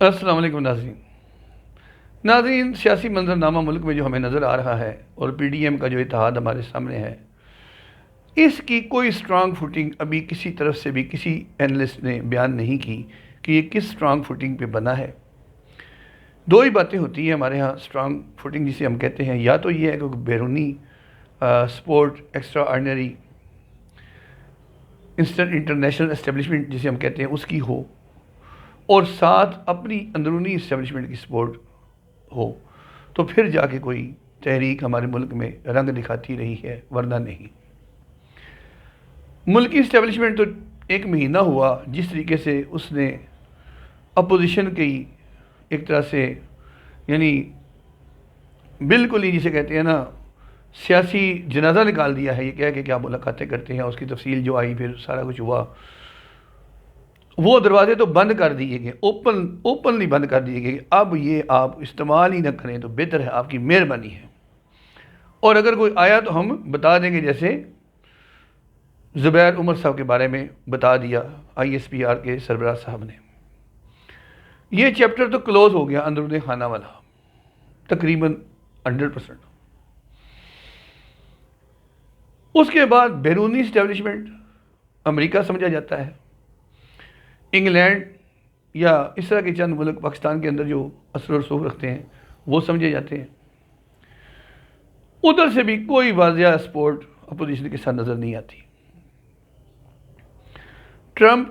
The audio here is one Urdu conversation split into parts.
السلام علیکم ناظرین، سیاسی منظرنامہ ملک میں جو ہمیں نظر آ رہا ہے اور پی ڈی ایم کا جو اتحاد ہمارے سامنے ہے، اس کی کوئی سٹرانگ فوٹنگ ابھی کسی طرف سے بھی کسی اینالسٹ نے بیان نہیں کی کہ یہ کس سٹرانگ فوٹنگ پہ بنا ہے۔ دو ہی باتیں ہوتی ہیں ہمارے ہاں سٹرانگ فوٹنگ جسے ہم کہتے ہیں، یا تو یہ ہے کہ بیرونی support extra ordinary international establishment جسے ہم کہتے ہیں اس کی ہو، اور ساتھ اپنی اندرونی اسٹیبلشمنٹ کی سپورٹ ہو، تو پھر جا کے کوئی تحریک ہمارے ملک میں رنگ دکھاتی رہی ہے، ورنہ نہیں۔ ملکی اسٹیبلشمنٹ تو ایک مہینہ ہوا جس طریقے سے اس نے اپوزیشن کی ایک طرح سے یعنی بالکل ہی جسے کہتے ہیں نا سیاسی جنازہ نکال دیا ہے، یہ کہہ کہ کیا ملاقاتیں کرتے ہیں، اس کی تفصیل جو آئی پھر سارا کچھ ہوا، وہ دروازے تو بند کر دیے گئے، اوپنلی بند کر دیے گئے، اب یہ آپ استعمال ہی نہ کریں تو بہتر ہے، آپ کی مہربانی ہے۔ اور اگر کوئی آیا تو ہم بتا دیں گے، جیسے زبیر عمر صاحب کے بارے میں بتا دیا آئی ایس پی آر کے سربراہ صاحب نے۔ یہ چیپٹر تو کلوز ہو گیا اندرون خانہ والا تقریباً 100%۔ اس کے بعد بیرونی اسٹیبلشمنٹ امریکہ سمجھا جاتا ہے، انگلینڈ یا اس طرح کے چند ملک پاکستان کے اندر جو اثر و رسوخ رکھتے ہیں وہ سمجھے جاتے ہیں۔ ادھر سے بھی کوئی واضح سپورٹ اپوزیشن کے ساتھ نظر نہیں آتی۔ ٹرمپ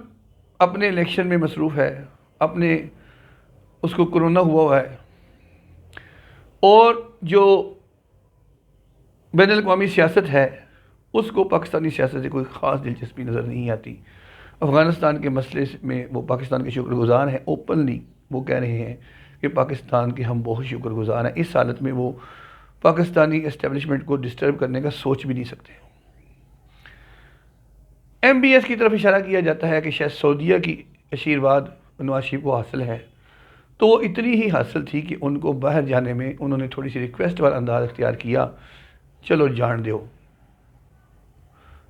اپنے الیکشن میں مصروف ہے، اپنے اس کو کرونا ہوا ہے، اور جو بین الاقوامی سیاست ہے اس کو پاکستانی سیاست سے کوئی خاص دلچسپی نظر نہیں آتی۔ افغانستان کے مسئلے میں وہ پاکستان کے شکر گزار ہیں، اوپنلی وہ کہہ رہے ہیں کہ پاکستان کے ہم بہت شکر گزار ہیں۔ اس حالت میں وہ پاکستانی اسٹیبلشمنٹ کو ڈسٹرب کرنے کا سوچ بھی نہیں سکتے۔ ایم بی ایس کی طرف اشارہ کیا جاتا ہے کہ شاید سعودیہ کی آشیرواد نواز شریف کو حاصل ہے، تو وہ اتنی ہی حاصل تھی کہ ان کو باہر جانے میں انہوں نے تھوڑی سی ریکویسٹ والا انداز اختیار کیا، چلو جان دیو۔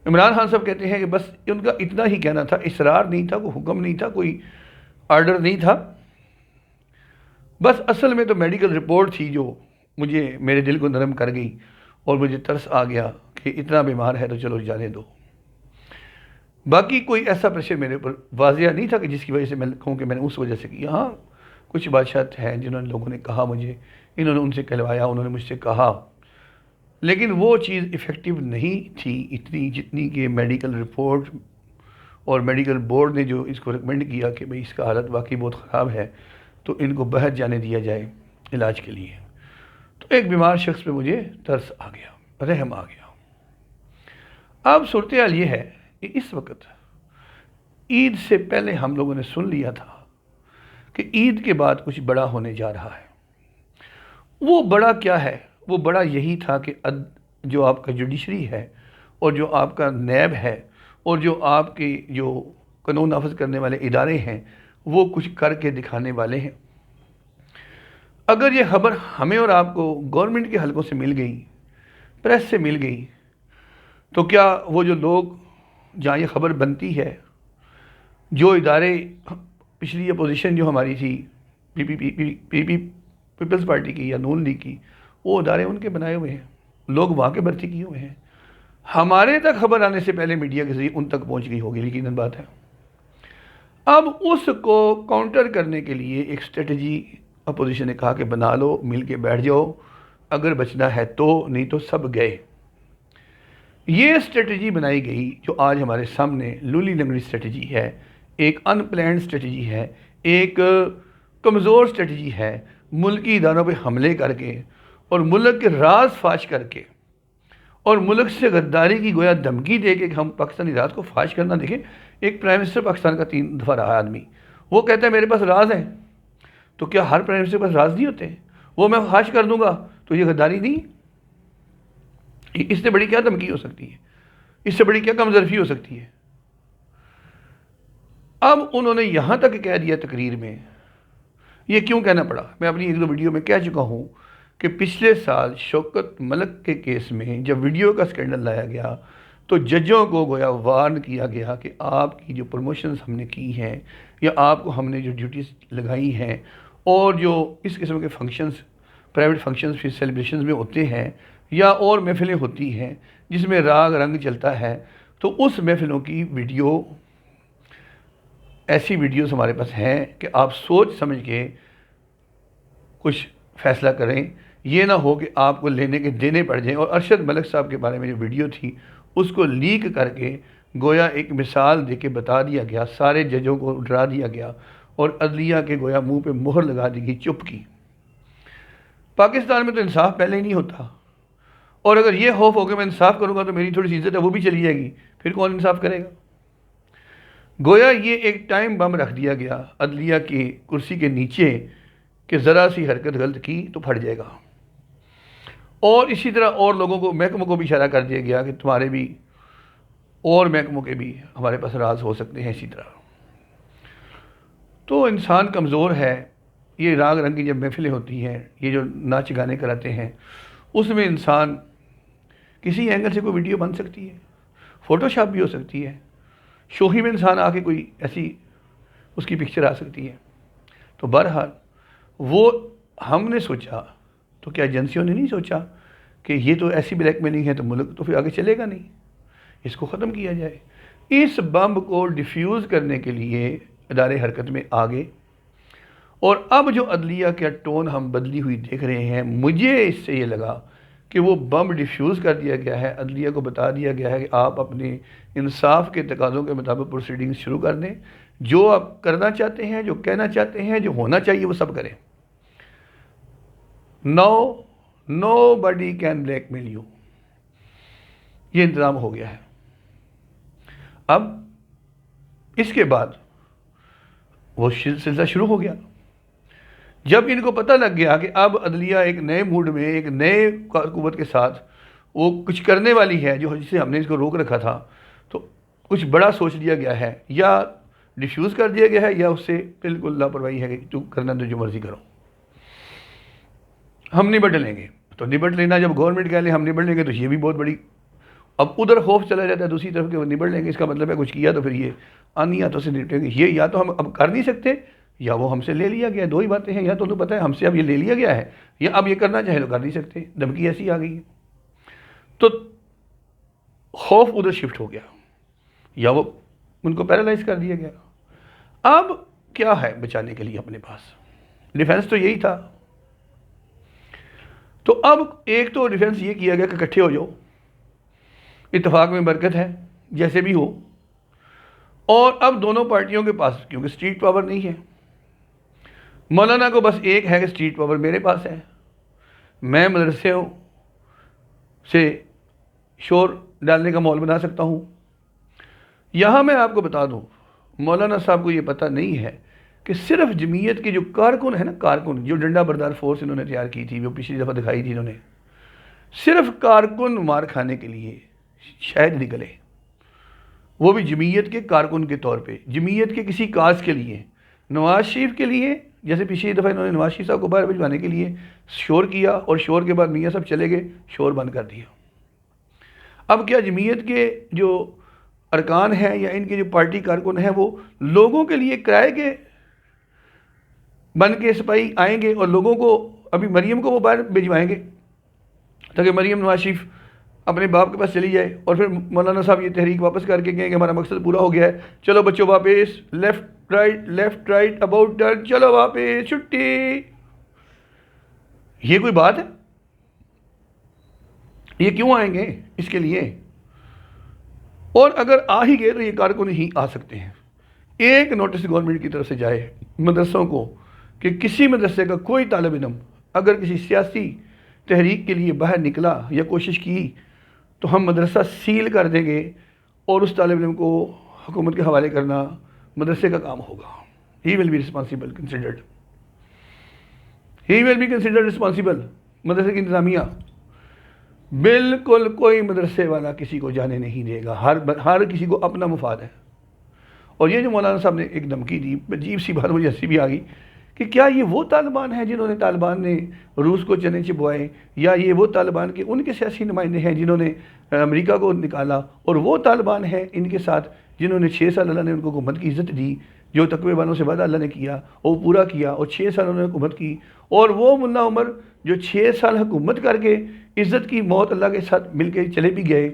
عمران خان صاحب کہتے ہیں کہ بس ان کا اتنا ہی کہنا تھا، اصرار نہیں تھا، کوئی حکم نہیں تھا، کوئی آرڈر نہیں تھا، بس اصل میں تو میڈیکل رپورٹ تھی جو مجھے میرے دل کو نرم کر گئی اور مجھے ترس آ گیا کہ اتنا بیمار ہے تو چلو جانے دو۔ باقی کوئی ایسا پریشر میرے اوپر واضح نہیں تھا کہ جس کی وجہ سے میں کہوں کہ میں نے اس وجہ سے کیا۔ ہاں کچھ بادشاہت ہیں جنہوں نے لوگوں نے کہا مجھے، انہوں نے ان سے کہلوایا، انہوں نے مجھ سے کہا، لیکن وہ چیز ایفیکٹیو نہیں تھی اتنی جتنی کہ میڈیکل رپورٹ اور میڈیکل بورڈ نے جو اس کو ریکمینڈ کیا کہ بھئی اس کا حالت واقعی بہت خراب ہے تو ان کو باہر جانے دیا جائے علاج کے لیے۔ تو ایک بیمار شخص پہ مجھے ترس آ گیا، رحم آ گیا۔ اب صورتحال یہ ہے کہ اس وقت عید سے پہلے ہم لوگوں نے سن لیا تھا کہ عید کے بعد کچھ بڑا ہونے جا رہا ہے۔ وہ بڑا کیا ہے؟ وہ بڑا یہی تھا کہ جو آپ کا جوڈیشری ہے اور جو آپ کا نیب ہے اور جو آپ کے جو قانون نافذ کرنے والے ادارے ہیں وہ کچھ کر کے دکھانے والے ہیں۔ اگر یہ خبر ہمیں اور آپ کو گورنمنٹ کے حلقوں سے مل گئی، پریس سے مل گئی، تو کیا وہ جو لوگ جہاں یہ خبر بنتی ہے، جو ادارے پچھلی اپوزیشن جو ہماری تھی پیپلز پارٹی کی یا نون لیگ کی، وہ ادارے ان کے بنائے ہوئے ہیں، لوگ وہاں کے بھرتی کیے ہوئے ہیں، ہمارے تک خبر آنے سے پہلے میڈیا کے ذریعے ان تک پہنچ گئی ہوگی، یقیناً بات ہے۔ اب اس کو کاؤنٹر کرنے کے لیے ایک اسٹریٹجی اپوزیشن نے کہا کہ بنا لو، مل کے بیٹھ جاؤ، اگر بچنا ہے تو، نہیں تو سب گئے۔ یہ اسٹریٹجی بنائی گئی جو آج ہمارے سامنے لولی لنگڑی اسٹریٹجی ہے، ایک ان پلانڈ اسٹریٹجی ہے، ایک کمزور اسٹریٹجی ہے، ملکی اداروں پہ حملے کر کے اور ملک کے راز فاش کر کے اور ملک سے غداری کی گویا دھمکی دے کے کہ ہم پاکستانی راز کو فاش کرنا۔ دیکھیں، ایک پرائم منسٹر پاکستان کا 3 دفعہ رہا آدمی، وہ کہتا ہے میرے پاس راز ہیں، تو کیا ہر پرائم منسٹر کے پاس راز نہیں ہوتے ہیں؟ وہ میں فاش کر دوں گا تو یہ غداری نہیں؟ اس سے بڑی کیا دھمکی ہو سکتی ہے؟ اس سے بڑی کیا کمزرفی ہو سکتی ہے؟ اب انہوں نے یہاں تک کہہ دیا تقریر میں، یہ کیوں کہنا پڑا؟ میں اپنی 1-2 ویڈیو میں کہہ چکا ہوں کہ پچھلے سال شوکت ملک کے کیس میں جب ویڈیو کا سکینڈل لایا گیا تو ججوں کو گویا وارن کیا گیا کہ آپ کی جو پروموشنز ہم نے کی ہیں یا آپ کو ہم نے جو ڈیوٹیز لگائی ہیں اور جو اس قسم کے فنکشنز پرائیویٹ فنکشنز پھر سیلیبریشنز میں ہوتے ہیں یا اور محفلیں ہوتی ہیں جس میں راگ رنگ چلتا ہے، تو اس محفلوں کی ویڈیو، ایسی ویڈیوز ہمارے پاس ہیں کہ آپ سوچ سمجھ کے کچھ فیصلہ کریں، یہ نہ ہو کہ آپ کو لینے کے دینے پڑ جائیں۔ اور ارشد ملک صاحب کے بارے میں جو ویڈیو تھی اس کو لیک کر کے گویا ایک مثال دے کے بتا دیا گیا، سارے ججوں کو ڈرا دیا گیا اور عدلیہ کے گویا منہ پہ مہر لگا دی گئی چپ کی۔ پاکستان میں تو انصاف پہلے ہی نہیں ہوتا، اور اگر یہ خوف ہو کہ میں انصاف کروں گا تو میری تھوڑی سی عزت ہے وہ بھی چلی جائے گی، پھر کون انصاف کرے گا؟ گویا یہ ایک ٹائم بم رکھ دیا گیا عدلیہ کی کرسی کے نیچے کہ ذرا سی حرکت غلط کی تو پھٹ جائے گا، اور اسی طرح اور لوگوں کو، محکموں کو بھی اشارہ کر دیا گیا کہ تمہارے بھی اور محکموں کے بھی ہمارے پاس راز ہو سکتے ہیں اسی طرح۔ تو انسان کمزور ہے۔ یہ راگ رنگ کی جب محفلیں ہوتی ہیں، یہ جو ناچ گانے کراتے ہیں، اس میں انسان کسی اینگل سے کوئی ویڈیو بن سکتی ہے، فوٹو شاپ بھی ہو سکتی ہے، شوہی میں انسان آ کے کوئی ایسی اس کی پکچر آ سکتی ہے۔ تو بہرحال وہ ہم نے سوچا، تو کیا ایجنسیوں نے نہیں سوچا کہ یہ تو ایسی بلیک میلنگ ہے تو ملک تو پھر آگے چلے گا نہیں، اس کو ختم کیا جائے۔ اس بم کو ڈیفیوز کرنے کے لیے ادارے حرکت میں آگے، اور اب جو عدلیہ کا ٹون ہم بدلی ہوئی دیکھ رہے ہیں، مجھے اس سے یہ لگا کہ وہ بم ڈیفیوز کر دیا گیا ہے، عدلیہ کو بتا دیا گیا ہے کہ آپ اپنے انصاف کے تقاضوں کے مطابق پروسیڈنگز شروع کر دیں، جو آپ کرنا چاہتے ہیں، جو کہنا چاہتے ہیں، جو ہونا چاہیے وہ سب کریں۔ نو بڈی کین بلیک میل یو، یہ انتظام ہو گیا ہے۔ اب اس کے بعد وہ سلسلہ شروع ہو گیا۔ جب ان کو پتہ لگ گیا کہ اب عدلیہ ایک نئے موڈ میں، ایک نئے قوت کے ساتھ وہ کچھ کرنے والی ہے، جو جسے ہم نے اس کو روک رکھا تھا، تو کچھ بڑا سوچ لیا گیا ہے، یا ڈیفیوز کر دیا گیا ہے یا اس سے بالکل لاپرواہی ہے کہ تو کرنا تو جو مرضی کرو، ہم نبٹ لیں گے۔ تو نبٹ لینا، جب گورنمنٹ کہہ لیں ہم نبٹ لیں گے تو یہ بھی بہت بڑی، اب ادھر خوف چلا جاتا ہے دوسری طرف کہ وہ نبٹ لیں گے، اس کا مطلب ہے کچھ کیا تو پھر یہ آنی ہاتھوں سے نپٹیں گے۔ یہ یا تو ہم اب کر نہیں سکتے یا وہ ہم سے لے لیا گیا، دو ہی باتیں ہیں، یا تو پتہ ہے ہم سے اب یہ لے لیا گیا ہے، یا اب یہ کرنا چاہے تو کر نہیں سکتے، دھمکی ایسی آ گئی ہے۔ تو خوف ادھر شفٹ ہو گیا، یا وہ ان کو پیرالائز کر دیا گیا۔ اب کیا ہے بچانے کے لیے اپنے پاس؟ ڈیفینس تو یہی تھا۔ تو اب ایک تو ڈیفینس یہ کیا گیا کہ اکٹھے ہو جاؤ، اتفاق میں برکت ہے، جیسے بھی ہو۔ اور اب دونوں پارٹیوں کے پاس کیونکہ اسٹریٹ پاور نہیں ہے، مولانا کو بس ایک ہے کہ اسٹریٹ پاور میرے پاس ہے، میں مدرسوں سے شور ڈالنے کا ماحول بنا سکتا ہوں۔ یہاں میں آپ کو بتا دوں، مولانا صاحب کو یہ پتہ نہیں ہے کہ صرف جمعیت کے جو کارکن ہیں نا، کارکن جو ڈنڈا بردار فورس انہوں نے تیار کی تھی، وہ پچھلی دفعہ دکھائی تھی انہوں نے، صرف کارکن مار کھانے کے لیے شاید نکلے، وہ بھی جمعیت کے کارکن کے طور پہ، جمعیت کے کسی کاز کے لیے، نواز شریف کے لیے، جیسے پچھلی دفعہ انہوں نے نواز شریف صاحب کو باہر بھجوانے کے لیے شور کیا، اور شور کے بعد میاں صاحب چلے گئے، شور بند کر دیا۔ اب کیا جمعیت کے جو ارکان ہیں یا ان کے جو پارٹی کارکن ہیں وہ لوگوں کے لیے کرائے کے بن کے سپاہی آئیں گے اور لوگوں کو، ابھی مریم کو وہ باہر بھجوائیں گے تاکہ مریم نواز شریف اپنے باپ کے پاس چلی جائے، اور پھر مولانا صاحب یہ تحریک واپس کر کے کہیں کہ ہمارا مقصد پورا ہو گیا ہے، چلو بچوں واپس، لیفٹ رائٹ اباؤٹ ٹرن، چلو واپس چھٹی۔ یہ کوئی بات ہے؟ یہ کیوں آئیں گے اس کے لیے؟ اور اگر آ ہی گئے تو یہ کارکن ہی آ سکتے ہیں۔ ایک نوٹس گورنمنٹ کی طرف سے جائے مدرسوں کو کہ کسی مدرسے کا کوئی طالب علم اگر کسی سیاسی تحریک کے لیے باہر نکلا یا کوشش کی تو ہم مدرسہ سیل کر دیں گے، اور اس طالب علم کو حکومت کے حوالے کرنا مدرسے کا کام ہوگا۔ He will be responsible considered, he will be considered responsible. مدرسے کی انتظامیہ بالکل کوئی مدرسے والا کسی کو جانے نہیں دے گا، ہر کسی کو اپنا مفاد ہے۔ اور یہ جو مولانا صاحب نے ایک دھمکی دی، عجیب سی بات، مجھے ہنسی بھی آ گئی کہ کیا یہ وہ طالبان ہیں جنہوں نے طالبان نے روس کو چنے چبوائے، یا یہ وہ طالبان کے ان کے سیاسی نمائندے ہیں جنہوں نے امریکہ کو نکالا، اور وہ طالبان ہیں ان کے ساتھ جنہوں نے 6 سال اللہ نے ان کو حکومت کی عزت دی، جو تقوی والوں سے وعدہ اللہ نے کیا وہ پورا کیا، اور 6 سال انہوں نے حکومت کی، اور وہ ملا عمر جو 6 سال حکومت کر کے عزت کی موت اللہ کے ساتھ مل کے چلے بھی گئے،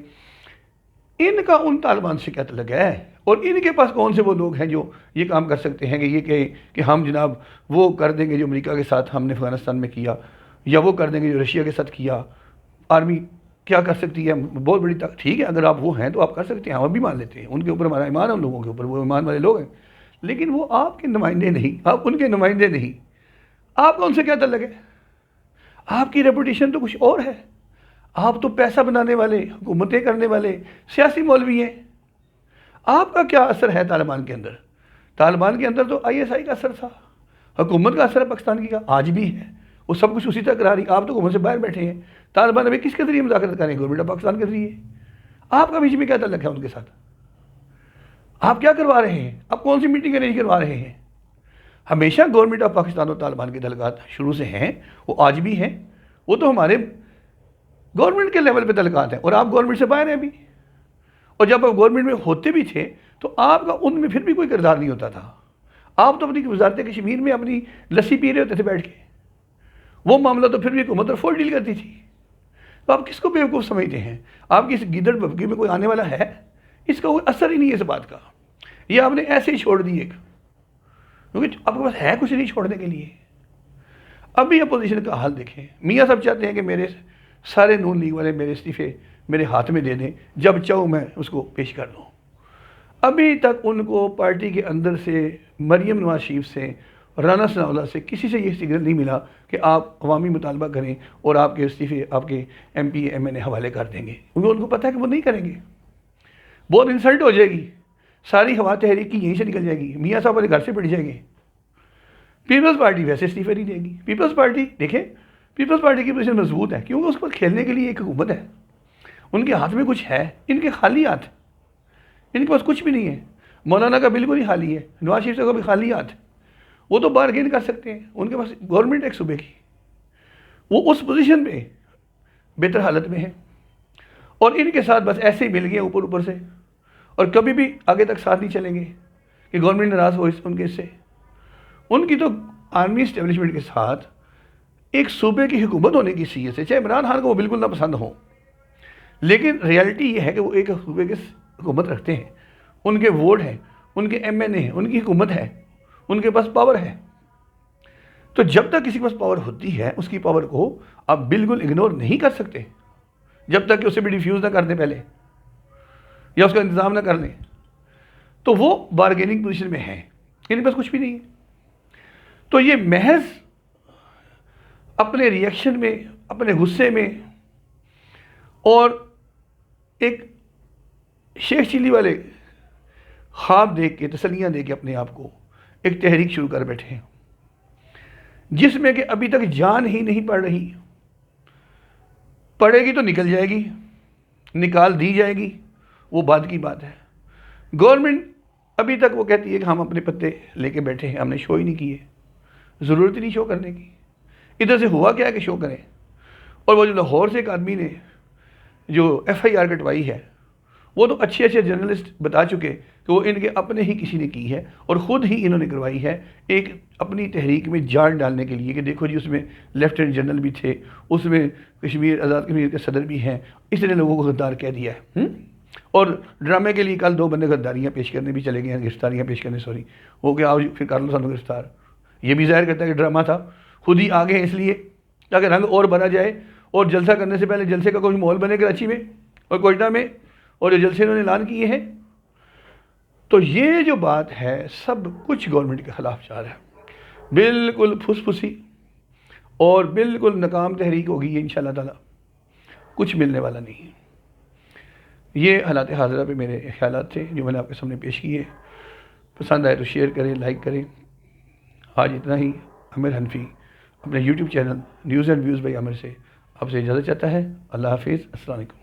ان کا ان طالبان سے کیا تعلق ہے؟ اور ان کے پاس کون سے وہ لوگ ہیں جو یہ کام کر سکتے ہیں کہ یہ کہیں کہ ہم جناب وہ کر دیں گے جو امریکہ کے ساتھ ہم نے افغانستان میں کیا، یا وہ کر دیں گے جو رشیا کے ساتھ کیا۔ آرمی کیا کر سکتی ہے؟ بہت بڑی ٹھیک ہے، اگر آپ وہ ہیں تو آپ کر سکتے ہیں، ہم بھی مان لیتے ہیں، ان کے اوپر ہمارا ایمان ہے، ان لوگوں کے اوپر وہ ایمان والے لوگ ہیں، لیکن وہ آپ کے نمائندے نہیں، آپ ان کے نمائندے نہیں۔ آپ کا ان سے کیا تعلق ہے؟ آپ کی ریپوٹیشن تو کچھ اور ہے، آپ تو پیسہ بنانے والے، حکومتیں کرنے والے سیاسی مولوی ہیں۔ آپ کا کیا اثر ہے طالبان کے اندر؟ طالبان کے اندر تو ISI کا اثر تھا، حکومت کا اثر ہے پاکستان کی کا، آج بھی ہے، وہ سب کچھ اسی طرح کرا رہی۔ آپ تو حکومت سے باہر بیٹھے ہیں، طالبان ابھی کس کے ذریعے مذاکرات کریں؟ گورنمنٹ آف پاکستان کے ذریعے۔ آپ کا بیچ میں کیا تعلق ہے ان کے ساتھ؟ آپ کیا کروا رہے ہیں؟ آپ کون سی میٹنگ ارینج کروا رہے ہیں؟ ہمیشہ گورنمنٹ آف پاکستان اور طالبان کے تعلقات شروع سے ہیں، وہ آج بھی ہیں، وہ تو ہمارے گورنمنٹ کے لیول پہ تعلقات ہیں، اور آپ گورنمنٹ سے باہر ہیں ابھی۔ اور جب آپ گورنمنٹ میں ہوتے بھی تھے تو آپ کا ان میں پھر بھی کوئی کردار نہیں ہوتا تھا، آپ تو اپنی وزارت کشمیر میں اپنی لسی پی رہے ہوتے تھے بیٹھ کے، وہ معاملہ تو پھر بھی حکومت اور فور ڈیل کرتی تھی۔ تو آپ کس کو بیوقوف سمجھتے ہیں؟ آپ کی اس گیدڑ بھبکی میں کوئی آنے والا ہے؟ اس کا کوئی اثر ہی نہیں ہے اس بات کا، یہ آپ نے ایسے ہی چھوڑ دی ایک، کیونکہ آپ کے پاس ہے کچھ نہیں چھوڑنے کے لیے۔ ابھی اپوزیشن کا حال دیکھیں، میاں صاحب چاہتے ہیں کہ میرے سارے نون لیگ والے میرے استعفے میرے ہاتھ میں دے دیں، جب چاہوں میں اس کو پیش کر دوں۔ ابھی تک ان کو پارٹی کے اندر سے، مریم نواز شریف سے، رانا ثناء اللہ سے، کسی سے یہ سگنل نہیں ملا کہ آپ عوامی مطالبہ کریں اور آپ کے استعفے آپ کے MP MNA حوالے کر دیں گے، کیونکہ ان کو پتہ ہے کہ وہ نہیں کریں گے، بہت انسلٹ ہو جائے گی، ساری ہوا تحریک کی یہیں سے نکل جائے گی، میاں صاحب والے گھر سے پڑ جائیں گے۔ پیپلز پارٹی ویسے استعفے نہیں دے گی۔ پیپلز پارٹی دیکھیں، پیپلز پارٹی کی پوزیشن مضبوط ہے، کیونکہ اس پر کھیلنے کے لیے ایک حکومت ہے، ان کے ہاتھ میں کچھ ہے، ان کے خالی ہاتھ، ان کے پاس کچھ بھی نہیں ہے۔ مولانا کا بالکل ہی خالی ہے، نواز شریف کا بھی خالی ہاتھ، وہ تو بارگین کر سکتے ہیں، ان کے پاس گورنمنٹ ایک صوبے کی، وہ اس پوزیشن پہ بہتر حالت میں ہے، اور ان کے ساتھ بس ایسے ہی مل گئے اوپر اوپر سے، اور کبھی بھی آگے تک ساتھ نہیں چلیں گے کہ گورنمنٹ ناراض ہو ان کے سے۔ ان کی تو آرمی اسٹیبلشمنٹ کے ساتھ ایک صوبے کی حکومت ہونے کی حیثیت سے، چاہے عمران خان کو وہ بالکل نہ پسند ہو، لیکن ریالٹی یہ ہے کہ وہ ایک صوبے کی حکومت رکھتے ہیں، ان کے ووٹ ہیں، ان کے MNA ہیں، ان کی حکومت ہے، ان کے پاس پاور ہے۔ تو جب تک کسی کے پاس پاور ہوتی ہے، اس کی پاور کو آپ بالکل اگنور نہیں کر سکتے، جب تک کہ اسے بھی ڈیفیوز نہ کر دیں پہلے، یا اس کا انتظام نہ کر لیں، تو وہ بارگیننگ پوزیشن میں ہیں، ان کے پاس کچھ بھی نہیں ہے۔ تو یہ محض اپنے ریئیکشن میں، اپنے غصے میں، اور ایک شیخ چلی والے خواب دیکھ کے، تسلیاں دے کے اپنے آپ کو ایک تحریک شروع کر بیٹھے ہیں، جس میں کہ ابھی تک جان ہی نہیں پڑ رہی، پڑے گی تو نکل جائے گی، نکال دی جائے گی، وہ بعد کی بات ہے۔ گورنمنٹ ابھی تک وہ کہتی ہے کہ ہم اپنے پتے لے کے بیٹھے ہیں، ہم نے شو ہی نہیں کیے، ضرورت ہی نہیں شو کرنے کی، ادھر سے ہوا کیا ہے کہ شو کریں۔ اور وہ جو لاہور سے ایک آدمی نے جو FIR کٹوائی ہے، وہ تو اچھے اچھے جرنلسٹ بتا چکے کہ وہ ان کے اپنے ہی کسی نے کی ہے، اور خود ہی انہوں نے کروائی ہے، ایک اپنی تحریک میں جان ڈالنے کے لیے کہ دیکھو جی اس میں لیفٹیننٹ جنرل بھی تھے، اس میں کشمیر آزاد کشمیر کے صدر بھی ہیں، اس نے لوگوں کو غدار کہہ دیا ہے۔ اور ڈرامے کے لیے کل 2 بندے غداریاں پیش کرنے بھی چلے گئے ہیں، گرفتاریاں پیش کرنے، سوری ہو گیا، آؤ پھر کر لو سانو گرفتار۔ یہ بھی ظاہر کرتا ہے کہ ڈرامہ تھا، خود ہی آگے ہیں اس لیے تاکہ رنگ اور بنا جائے، اور جلسہ کرنے سے پہلے جلسے کا کوئی ماحول بنے کراچی میں اور کوئٹہ میں، اور جو جلسے انہوں نے اعلان کیے ہیں۔ تو یہ جو بات ہے سب کچھ گورنمنٹ کے خلاف جا رہا ہے، بالکل پھس پھسی اور بالکل ناکام تحریک ہوگی یہ انشاءاللہ تعالی، کچھ ملنے والا نہیں ہے۔ یہ حالات حاضرہ پہ میرے خیالات تھے جو میں نے آپ کے سامنے پیش کیے، پسند آئے تو شیئر کریں، لائک کریں۔ آج اتنا ہی۔ عامر حنفی اپنے YouTube channel news and views by Aamir سے آپ سے اجازت چاہتا ہے۔ اللہ حافظ، السلام علیکم۔